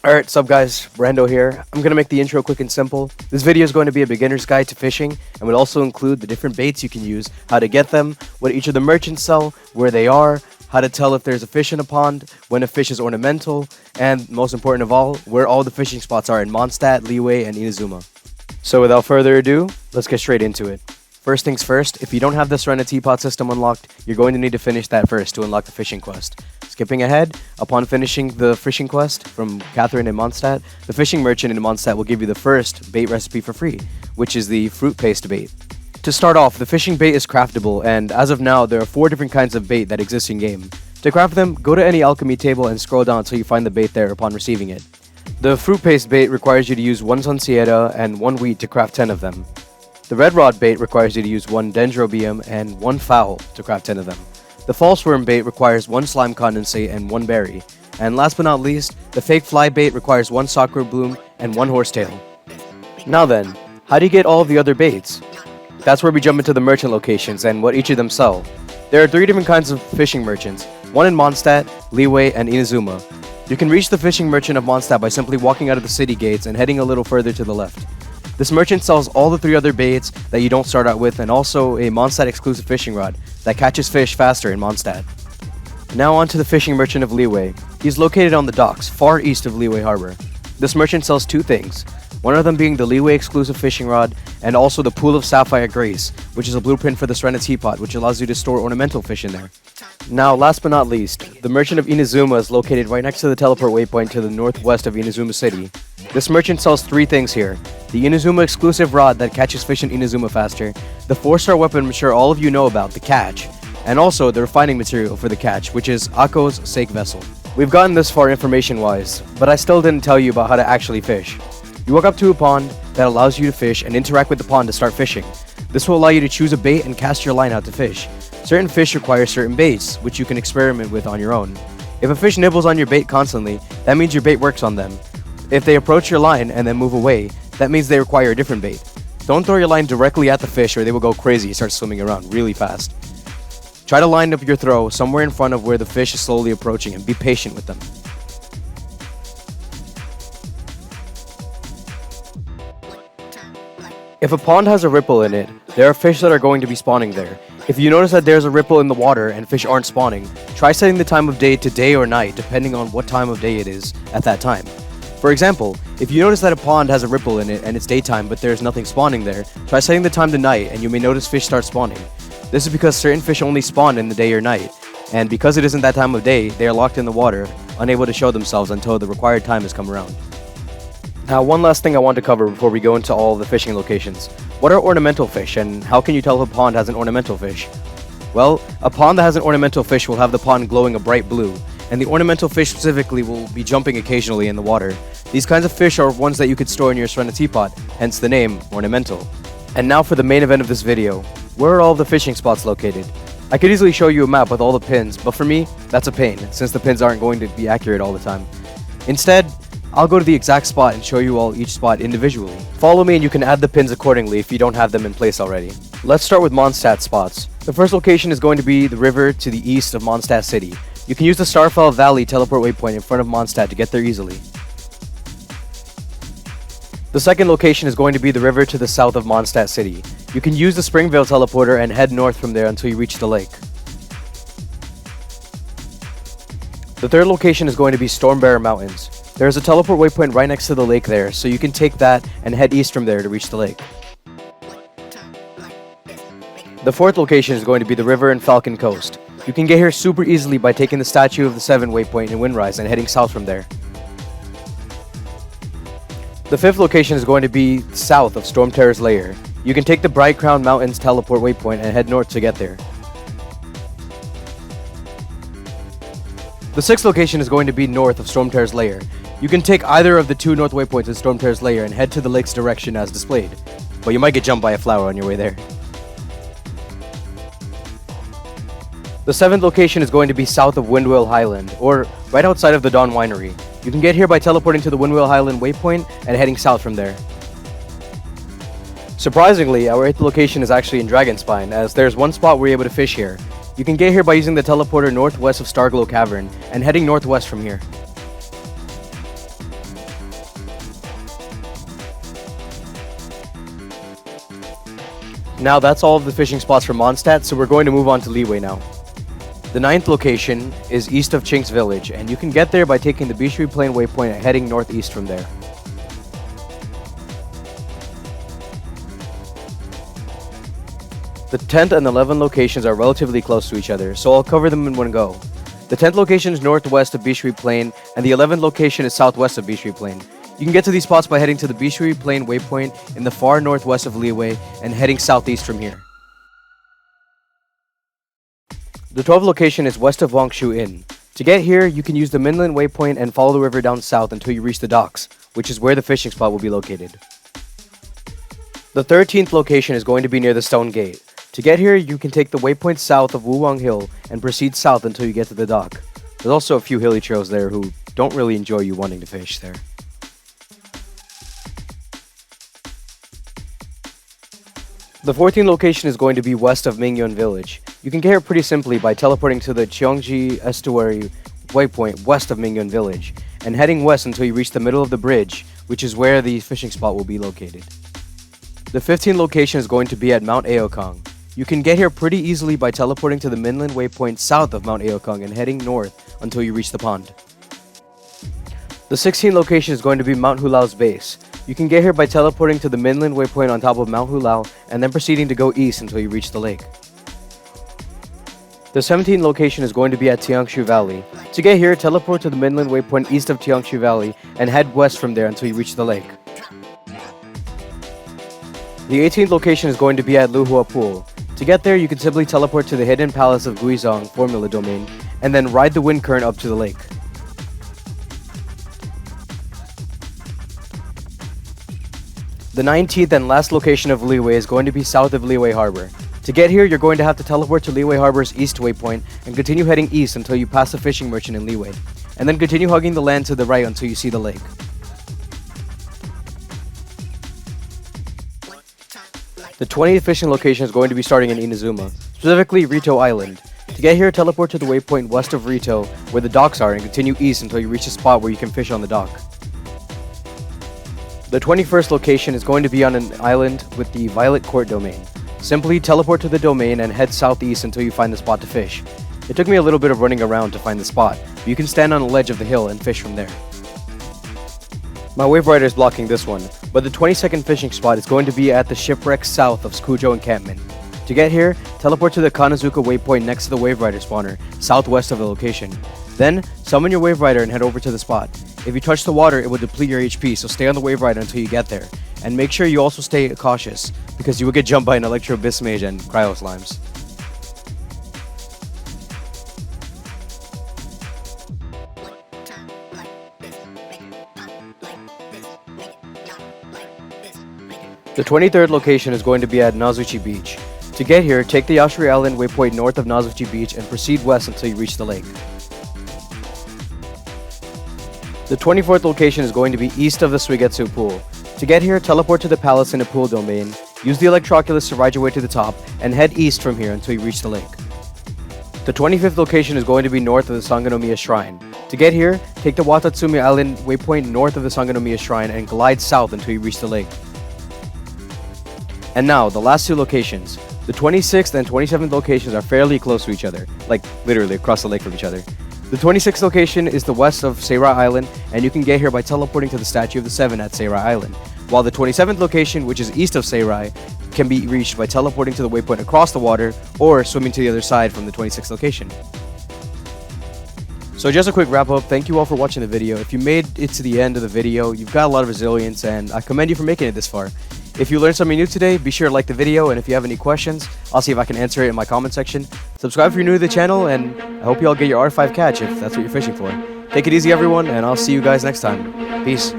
Alright, sup guys, Brando here. I'm gonna make the intro quick and simple. This video is going to be a beginner's guide to fishing and will also include the different baits you can use, how to get them, what each of the merchants sell, where they are, how to tell if there's a fish in a pond, when a fish is ornamental, and most important of all, where all the fishing spots are in Mondstadt, Liyue, and Inazuma. So without further ado, let's get straight into it. First things first, if you don't have the Serenity Teapot system unlocked, you're going to need to finish that first to unlock the fishing quest. Skipping ahead, upon finishing the fishing quest from Catherine in Mondstadt, the fishing merchant in Mondstadt will give you the first bait recipe for free, which is the fruit paste bait. To start off, the fishing bait is craftable, and as of now, there are 4 different kinds of bait that exist in game. To craft them, go to any alchemy table and scroll down until you find the bait there upon receiving it. The fruit paste bait requires you to use 1 Sunsieta and 1 wheat to craft 10 of them. The red rod bait requires you to use 1 dendrobium and 1 fowl to craft 10 of them. The false worm bait requires 1 slime condensate and 1 berry. And last but not least, the fake fly bait requires 1 sakura bloom and 1 horsetail. Now then, how do you get all of the other baits? That's where we jump into the merchant locations and what each of them sell. There are 3 different kinds of fishing merchants, one in Mondstadt, Liyue, and Inazuma. You can reach the fishing merchant of Mondstadt by simply walking out of the city gates and heading a little further to the left. This merchant sells all the 3 other baits that you don't start out with and also a Mondstadt exclusive fishing rod that catches fish faster in Mondstadt. Now on to the fishing merchant of Liyue. He is located on the docks, far east of Liyue Harbor. This merchant sells 2 things, one of them being the Liyue exclusive fishing rod and also the Pool of Sapphire Grace, which is a blueprint for the Serenity Teapot, which allows you to store ornamental fish in there. Now, last but not least, the merchant of Inazuma is located right next to the teleport waypoint to the northwest of Inazuma City. This merchant sells 3 things here. The Inazuma exclusive rod that catches fish in Inazuma faster, the 4-star weapon I'm sure all of you know about, the catch, and also the refining material for the catch, which is Akko's Sake Vessel. We've gotten this far information-wise, but I still didn't tell you about how to actually fish. You walk up to a pond that allows you to fish and interact with the pond to start fishing. This will allow you to choose a bait and cast your line out to fish. Certain fish require certain baits, which you can experiment with on your own. If a fish nibbles on your bait constantly, that means your bait works on them. If they approach your line and then move away, that means they require a different bait. Don't throw your line directly at the fish or they will go crazy and start swimming around really fast. Try to line up your throw somewhere in front of where the fish is slowly approaching and be patient with them. If a pond has a ripple in it, there are fish that are going to be spawning there. If you notice that there's a ripple in the water and fish aren't spawning, try setting the time of day to day or night depending on what time of day it is at that time. For example, if you notice that a pond has a ripple in it and it's daytime but there's nothing spawning there, try setting the time to night and you may notice fish start spawning. This is because certain fish only spawn in the day or night, and because it isn't that time of day, they are locked in the water, unable to show themselves until the required time has come around. Now, one last thing I want to cover before we go into all of the fishing locations. What are ornamental fish, and how can you tell if a pond has an ornamental fish? Well, a pond that has an ornamental fish will have the pond glowing a bright blue, and the ornamental fish specifically will be jumping occasionally in the water. These kinds of fish are ones that you could store in your Serenity Teapot, hence the name, Ornamental. And now for the main event of this video. Where are all the fishing spots located? I could easily show you a map with all the pins, but for me, that's a pain, since the pins aren't going to be accurate all the time. Instead, I'll go to the exact spot and show you all each spot individually. Follow me and you can add the pins accordingly if you don't have them in place already. Let's start with Mondstadt spots. The first location is going to be the river to the east of Mondstadt City. You can use the Starfell Valley teleport waypoint in front of Mondstadt to get there easily. The second location is going to be the river to the south of Mondstadt City. You can use the Springvale teleporter and head north from there until you reach the lake. The third location is going to be Stormbearer Mountains. There is a teleport waypoint right next to the lake there, so you can take that and head east from there to reach the lake. The fourth location is going to be the river and Falcon Coast. You can get here super easily by taking the Statue of the Seven waypoint in Windrise and heading south from there. The fifth location is going to be south of Stormterror's Lair. You can take the Bright Crown Mountains teleport waypoint and head north to get there. The sixth location is going to be north of Stormterror's Lair. You can take either of the 2 north waypoints in Stormterror's Lair and head to the lake's direction as displayed, but you might get jumped by a flower on your way there. The seventh location is going to be south of Windwail Highland, or right outside of the Dawn Winery. You can get here by teleporting to the Windwail Highland waypoint and heading south from there. Surprisingly, our 8th location is actually in Dragonspine, as there's one spot where you're able to fish here. You can get here by using the teleporter northwest of Starglow Cavern and heading northwest from here. Now that's all of the fishing spots for Mondstadt, so we're going to move on to Liyue now. The 9th location is east of Qingce Village, and you can get there by taking the Bishui Plain waypoint and heading northeast from there. The 10th and 11th locations are relatively close to each other, so I'll cover them in one go. The 10th location is northwest of Bishui Plain, and the 11th location is southwest of Bishui Plain. You can get to these spots by heading to the Bishui Plain waypoint in the far northwest of Liyue and heading southeast from here. The 12th location is west of Wangshu Inn. To get here, you can use the Mainland waypoint and follow the river down south until you reach the docks, which is where the fishing spot will be located. The 13th location is going to be near the Stone Gate. To get here, you can take the waypoint south of Wuwang Hill and proceed south until you get to the dock. There's also a few hilly trails there who don't really enjoy you wanting to fish there. The 14th location is going to be west of Qingce Village. You can get here pretty simply by teleporting to the Qingce Estuary waypoint west of Qingce Village and heading west until you reach the middle of the bridge, which is where the fishing spot will be located. The 15th location is going to be at Mount Aokang. You can get here pretty easily by teleporting to the Mainland waypoint south of Mount Aokang and heading north until you reach the pond. The 16th location is going to be Mount Hulao's base. You can get here by teleporting to the Mainland waypoint on top of Mount Hulao and then proceeding to go east until you reach the lake. The 17th location is going to be at Qingce Valley. To get here, teleport to the Mainland waypoint east of Qingce Valley and head west from there until you reach the lake. The 18th location is going to be at Luhua Pool. To get there, you can simply teleport to the hidden palace of Guizhong Formula Domain and then ride the wind current up to the lake. The 19th and last location of Liyue is going to be south of Liyue Harbor. To get here, you're going to have to teleport to Liyue Harbor's east waypoint and continue heading east until you pass the fishing merchant in Liyue, and then continue hugging the land to the right until you see the lake. The 20th fishing location is going to be starting in Inazuma, specifically Rito Island. To get here, teleport to the waypoint west of Rito, where the docks are, and continue east until you reach a spot where you can fish on the dock. The 21st location is going to be on an island with the Violet Court domain. Simply teleport to the domain and head southeast until you find the spot to fish. It took me a little bit of running around to find the spot, but you can stand on a ledge of the hill and fish from there. My wave rider is blocking this one, but the 22nd fishing spot is going to be at the shipwreck south of Skujo encampment. To get here, teleport to the Kanazuka waypoint next to the wave rider spawner, southwest of the location. Then, summon your wave rider and head over to the spot. If you touch the water, it will deplete your HP, so stay on the wave rider until you get there. And make sure you also stay cautious, because you will get jumped by an Electro Abyss Mage and Cryo Slimes. The 23rd location is going to be at Nazuchi Beach. To get here, take the Yashiri Island waypoint north of Nazuchi Beach and proceed west until you reach the lake. The 24th location is going to be east of the Suigetsu Pool. To get here, teleport to the palace in the pool domain, use the Electroculus to ride your way to the top, and head east from here until you reach the lake. The 25th location is going to be north of the Sangonomiya Shrine. To get here, take the Watatsumi Island waypoint north of the Sangonomiya Shrine and glide south until you reach the lake. And now, the last two locations. The 26th and 27th locations are fairly close to each other, like literally across the lake from each other. The 26th location is the west of Seirai Island, and you can get here by teleporting to the Statue of the Seven at Seirai Island, while the 27th location, which is east of Seirai, can be reached by teleporting to the waypoint across the water or swimming to the other side from the 26th location. So just a quick wrap up, thank you all for watching the video. If you made it to the end of the video, you've got a lot of resilience, and I commend you for making it this far. If you learned something new today, be sure to like the video, and if you have any questions, I'll see if I can answer it in my comment section. Subscribe if you're new to the channel, and I hope you all get your R5 catch if that's what you're fishing for. Take it easy everyone, and I'll see you guys next time. Peace.